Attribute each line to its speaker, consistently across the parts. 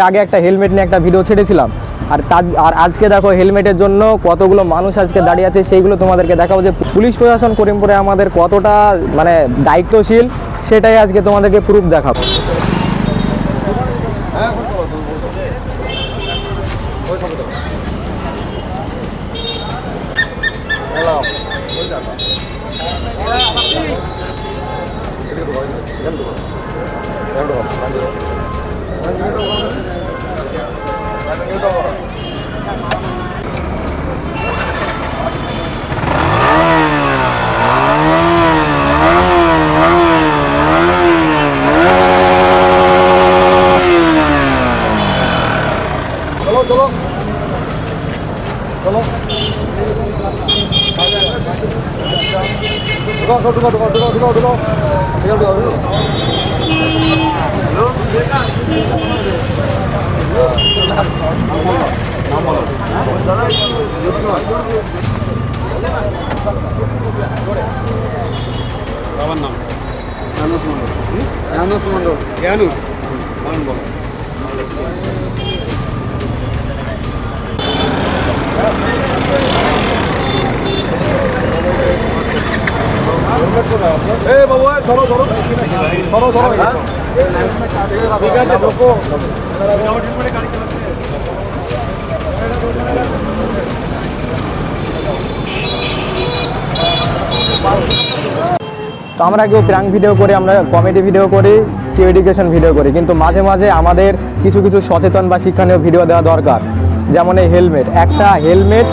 Speaker 1: আগে একটা হেলমেট নিয়ে একটা ভিডিও ছেড়েছিলাম, আর আজকে দেখো হেলমেটের জন্য কতগুলো মানুষ আজকে দাঁড়িয়ে আছে, সেইগুলো তোমাদেরকে দেখাবো যে পুলিশ প্রশাসন করিমপুরে আমাদের কতটা মানে দায়িত্বশীল, সেটাই আজকে তোমাদেরকে প্রুফ দেখাবো।
Speaker 2: বাবার নাম জ্ঞানু মন্ডল। জ্ঞানু মন্ডল।
Speaker 1: তো আমরা কেউ প্র্যাঙ্ক ভিডিও করি, আমরা কমেডি ভিডিও করি, কেউ এডুকেশন ভিডিও করি, কিন্তু মাঝে মাঝে আমাদের কিছু কিছু সচেতন বা শিক্ষণীয় ভিডিও দেওয়া দরকার। যেমন এই হেলমেট, একটা হেলমেট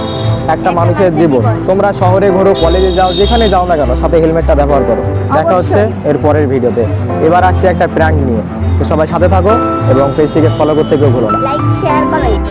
Speaker 1: একটা মানুষের জীবন। তোমরা শহরে ঘোরো, কলেজে যাও, যেখানে যাও না কেন সাথে হেলমেটটা ব্যবহার করো। দেখা হচ্ছে এর পরের ভিডিওতে। এবার আসছে একটা প্র্যাঙ্ক নিয়ে, তো সবাই সাথে থাকো এবং পেজটিকে ফলো করতে কেউ ভুলো না।
Speaker 3: Like share comment.